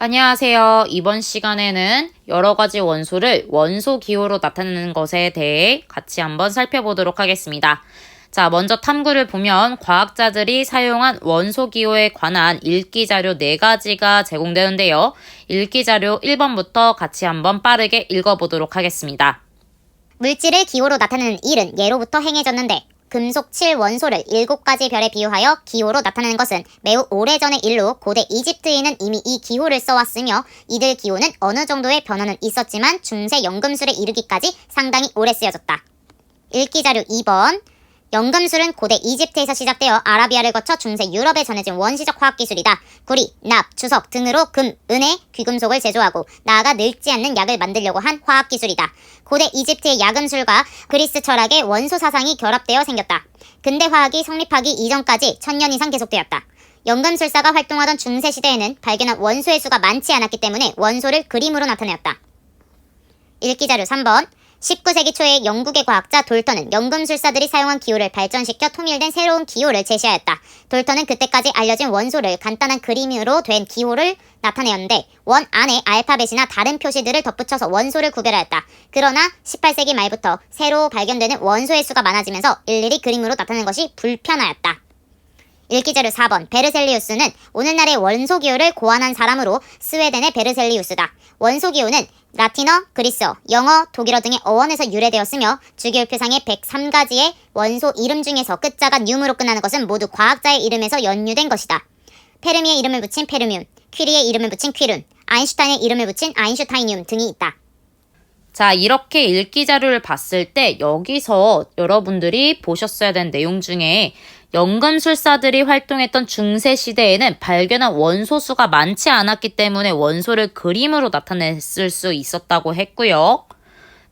안녕하세요. 이번 시간에는 여러 가지 원소를 원소 기호로 나타내는 것에 대해 같이 한번 살펴보도록 하겠습니다. 자, 먼저 탐구를 보면 과학자들이 사용한 원소 기호에 관한 읽기 자료 4가지가 제공되는데요. 읽기 자료 1번부터 같이 한번 빠르게 읽어보도록 하겠습니다. 물질을 기호로 나타내는 일은 예로부터 행해졌는데 금속 7원소를 7가지 별에 비유하여 기호로 나타내는 것은 매우 오래전의 일로 고대 이집트인은 이미 이 기호를 써왔으며 이들 기호는 어느 정도의 변화는 있었지만 중세 연금술에 이르기까지 상당히 오래 쓰여졌다. 읽기 자료 2번. 연금술은 고대 이집트에서 시작되어 아라비아를 거쳐 중세 유럽에 전해진 원시적 화학기술이다. 구리, 납, 주석 등으로 금, 은의 귀금속을 제조하고 나아가 늙지 않는 약을 만들려고 한 화학기술이다. 고대 이집트의 야금술과 그리스 철학의 원소 사상이 결합되어 생겼다. 근대 화학이 성립하기 이전까지 1000년 이상 계속되었다. 연금술사가 활동하던 중세시대에는 발견한 원소의 수가 많지 않았기 때문에 원소를 그림으로 나타내었다. 읽기 자료 3번. 19세기 초에 영국의 과학자 돌턴은 연금술사들이 사용한 기호를 발전시켜 통일된 새로운 기호를 제시하였다. 돌턴은 그때까지 알려진 원소를 간단한 그림으로 된 기호를 나타내었는데 원 안에 알파벳이나 다른 표시들을 덧붙여서 원소를 구별하였다. 그러나 18세기 말부터 새로 발견되는 원소의 수가 많아지면서 일일이 그림으로 나타내는 것이 불편하였다. 읽기 자료 4번. 베르셀리우스는 오늘날의 원소 기호를 고안한 사람으로 스웨덴의 베르셀리우스다. 원소 기호는 라틴어, 그리스어, 영어, 독일어 등의 어원에서 유래되었으며 주기율표상의 103가지의 원소 이름 중에서 끝자가 뉴으로 끝나는 것은 모두 과학자의 이름에서 연유된 것이다. 페르미의 이름을 붙인 페르뮴, 퀴리의 이름을 붙인 퀴룬, 아인슈타인의 이름을 붙인 아인슈타이늄 등이 있다. 자, 이렇게 읽기 자료를 봤을 때 여기서 여러분들이 보셨어야 되는 내용 중에 연금술사들이 활동했던 중세시대에는 발견한 원소 수가 많지 않았기 때문에 원소를 그림으로 나타냈을 수 있었다고 했고요.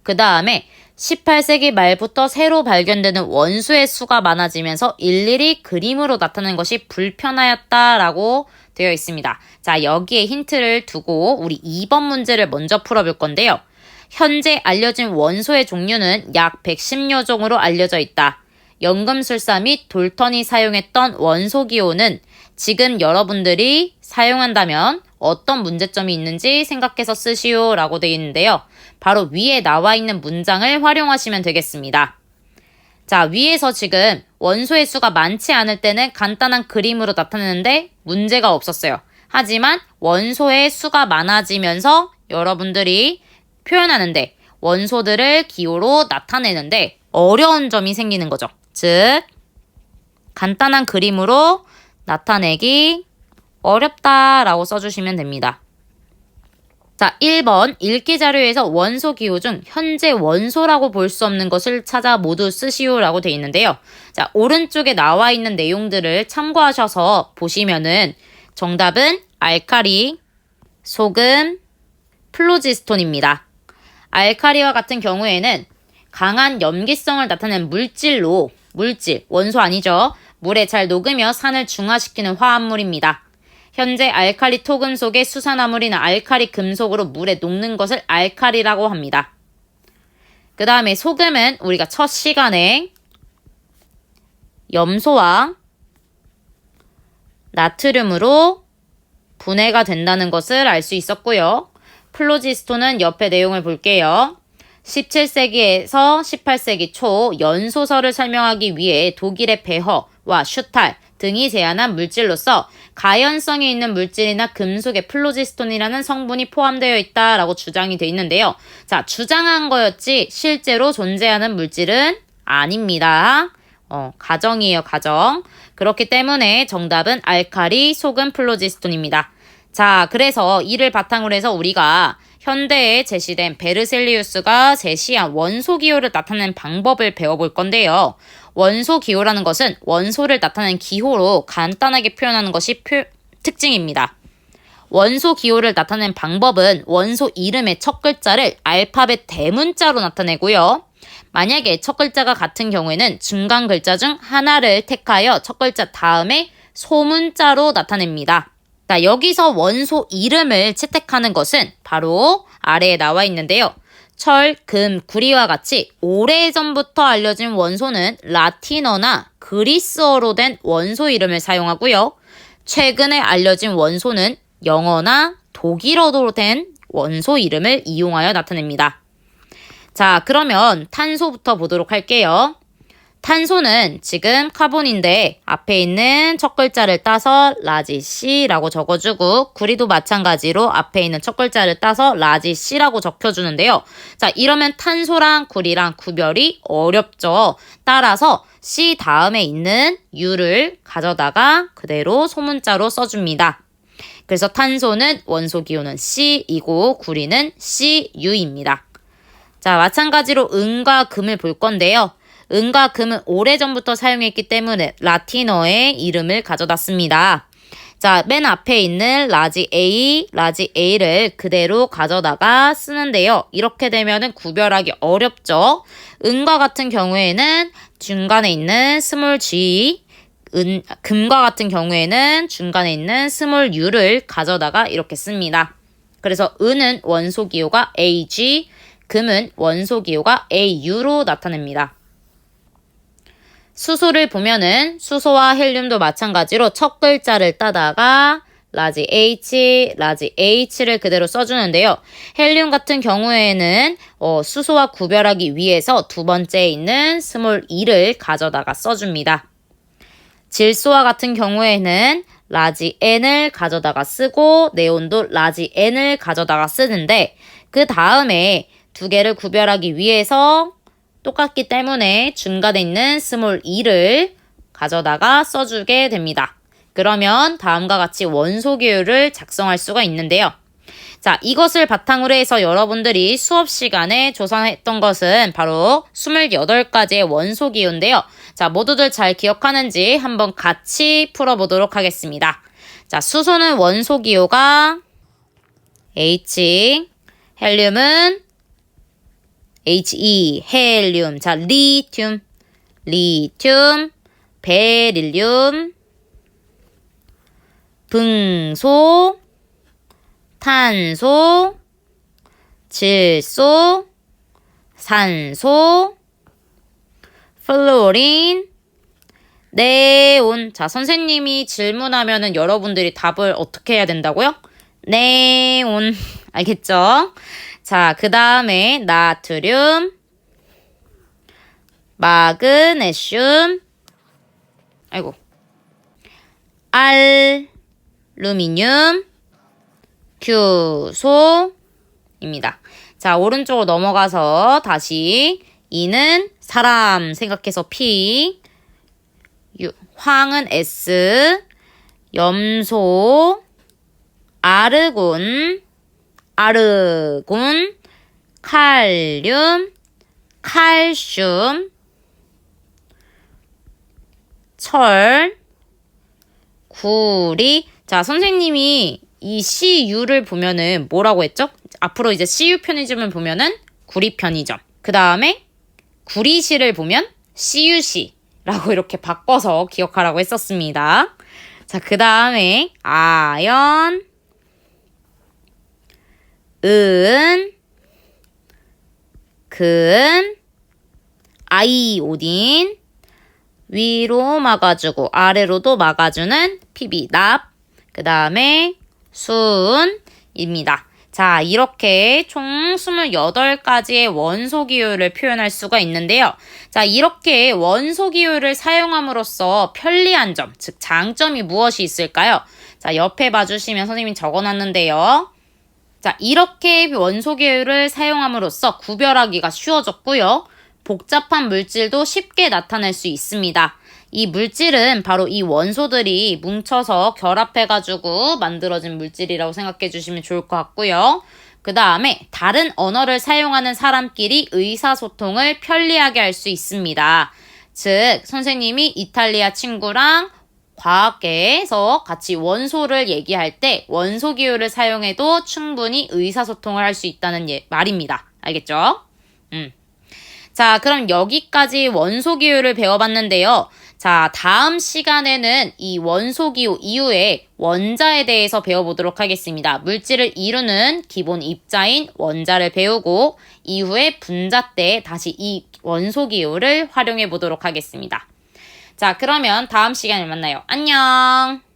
그 다음에 18세기 말부터 새로 발견되는 원소의 수가 많아지면서 일일이 그림으로 나타내는 것이 불편하였다라고 되어 있습니다. 자, 여기에 힌트를 두고 우리 2번 문제를 먼저 풀어볼 건데요. 현재 알려진 원소의 종류는 약 110여 종으로 알려져 있다. 연금술사 및 돌턴이 사용했던 원소 기호는 지금 여러분들이 사용한다면 어떤 문제점이 있는지 생각해서 쓰시오 라고 되어 있는데요. 바로 위에 나와 있는 문장을 활용하시면 되겠습니다. 자, 위에서 지금 원소의 수가 많지 않을 때는 간단한 그림으로 나타내는데 문제가 없었어요. 하지만 원소의 수가 많아지면서 여러분들이 표현하는데 원소들을 기호로 나타내는데 어려운 점이 생기는 거죠. 즉, 간단한 그림으로 나타내기 어렵다라고 써주시면 됩니다. 자, 1번 읽기 자료에서 원소 기호 중 현재 원소라고 볼 수 없는 것을 찾아 모두 쓰시오라고 되어 있는데요. 자, 오른쪽에 나와 있는 내용들을 참고하셔서 보시면은 정답은 알칼리, 소금, 플로지스톤입니다. 알칼리와 같은 경우에는 강한 염기성을 나타내는 원소 아니죠. 물에 잘 녹으며 산을 중화시키는 화합물입니다. 현재 알칼리 토금 속의 수산화물이나 알칼리 금속으로 물에 녹는 것을 알칼리라고 합니다. 그 다음에 소금은 우리가 첫 시간에 염소와 나트륨으로 분해가 된다는 것을 알 수 있었고요. 플로지스톤은 옆에 내용을 볼게요. 17세기에서 18세기 초 연소설을 설명하기 위해 독일의 베허와 슈탈 등이 제안한 물질로서 가연성이 있는 물질이나 금속에 플로지스톤이라는 성분이 포함되어 있다라고 주장이 되어 있는데요. 자, 주장한 거였지 실제로 존재하는 물질은 아닙니다. 가정이에요, 가정. 그렇기 때문에 정답은 알칼리, 소금, 플로지스톤입니다. 자, 그래서 이를 바탕으로 해서 우리가 현대에 제시된 베르셀리우스가 제시한 원소 기호를 나타내는 방법을 배워볼 건데요. 원소 기호라는 것은 원소를 나타내는 기호로 간단하게 표현하는 것이 특징입니다. 원소 기호를 나타내는 방법은 원소 이름의 첫 글자를 알파벳 대문자로 나타내고요. 만약에 첫 글자가 같은 경우에는 중간 글자 중 하나를 택하여 첫 글자 다음에 소문자로 나타냅니다. 자, 여기서 원소 이름을 채택하는 것은 바로 아래에 나와 있는데요. 철, 금, 구리와 같이 오래전부터 알려진 원소는 라틴어나 그리스어로 된 원소 이름을 사용하고요. 최근에 알려진 원소는 영어나 독일어로 된 원소 이름을 이용하여 나타냅니다. 자, 그러면 탄소부터 보도록 할게요. 탄소는 지금 카본인데 앞에 있는 첫 글자를 따서 라지 C라고 적어주고 구리도 마찬가지로 앞에 있는 첫 글자를 따서 라지 C라고 적혀주는데요. 자, 이러면 탄소랑 구리랑 구별이 어렵죠. 따라서 C 다음에 있는 U를 가져다가 그대로 소문자로 써줍니다. 그래서 탄소는 원소 기호는 C이고 구리는 CU입니다. 자, 마찬가지로 은과 금을 볼 건데요. 은과 금은 오래전부터 사용했기 때문에 라틴어의 이름을 가져다 씁니다. 자, 맨 앞에 있는 라지 A를 그대로 가져다가 쓰는데요. 이렇게 되면은 구별하기 어렵죠. 은과 같은 경우에는 중간에 있는 스몰 g, 금과 같은 경우에는 중간에 있는 스몰 u를 가져다가 이렇게 씁니다. 그래서 은은 원소 기호가 Ag, 금은 원소 기호가 Au로 나타냅니다. 수소를 보면은 수소와 헬륨도 마찬가지로 첫 글자를 따다가 라지 H를 그대로 써주는데요. 헬륨 같은 경우에는 수소와 구별하기 위해서 두 번째에 있는 스몰 e를 가져다가 써줍니다. 질소와 같은 경우에는 라지 N을 가져다가 쓰고 네온도 라지 N을 가져다가 쓰는데 그 다음에 두 개를 구별하기 위해서 똑같기 때문에 중간에 있는 스몰 e를 가져다가 써주게 됩니다. 그러면 다음과 같이 원소 기호를 작성할 수가 있는데요. 자, 이것을 바탕으로 해서 여러분들이 수업 시간에 조사했던 것은 바로 28가지의 원소 기호인데요. 자, 모두들 잘 기억하는지 한번 같이 풀어보도록 하겠습니다. 자, 수소는 원소 기호가 H, 헬륨은 He, 헬륨. 자, 리튬, 베릴륨, 등소, 탄소, 질소, 산소, 플로린, 네온. 자, 선생님이 질문하면은 여러분들이 답을 어떻게 해야 된다고요? 네온. 알겠죠? 자, 그 다음에 나트륨, 마그네슘, 알루미늄, 규소입니다. 자, 오른쪽으로 넘어가서 다시 E는 사람 생각해서 P, 황은 S, 염소, 아르곤, 칼륨, 칼슘, 철, 구리. 자, 선생님이 이 CU를 보면은 뭐라고 했죠? 앞으로 이제 CU 편의점을 보면은 구리 편의점. 그 다음에 구리시를 보면 CUC라고 이렇게 바꿔서 기억하라고 했었습니다. 자, 그 다음에 아연, 은, 근, 아이오딘, 위로 막아주고 아래로도 막아주는 PB, 납, 그 다음에 순입니다. 자, 이렇게 총 28가지의 원소 기호를 표현할 수가 있는데요. 자, 이렇게 원소 기호를 사용함으로써 편리한 점, 즉 장점이 무엇이 있을까요? 자, 옆에 봐주시면 선생님이 적어놨는데요. 자, 이렇게 원소 기호를 사용함으로써 구별하기가 쉬워졌고요. 복잡한 물질도 쉽게 나타낼 수 있습니다. 이 물질은 바로 이 원소들이 뭉쳐서 결합해가지고 만들어진 물질이라고 생각해 주시면 좋을 것 같고요. 그 다음에 다른 언어를 사용하는 사람끼리 의사소통을 편리하게 할 수 있습니다. 즉, 선생님이 이탈리아 친구랑 과학계에서 같이 원소를 얘기할 때 원소 기호를 사용해도 충분히 의사소통을 할 수 있다는 말입니다. 알겠죠? 자, 그럼 여기까지 원소 기호를 배워봤는데요. 자, 다음 시간에는 이 원소 기호 이후에 원자에 대해서 배워보도록 하겠습니다. 물질을 이루는 기본 입자인 원자를 배우고 이후에 분자 때 다시 이 원소 기호를 활용해 보도록 하겠습니다. 자, 그러면 다음 시간에 만나요. 안녕!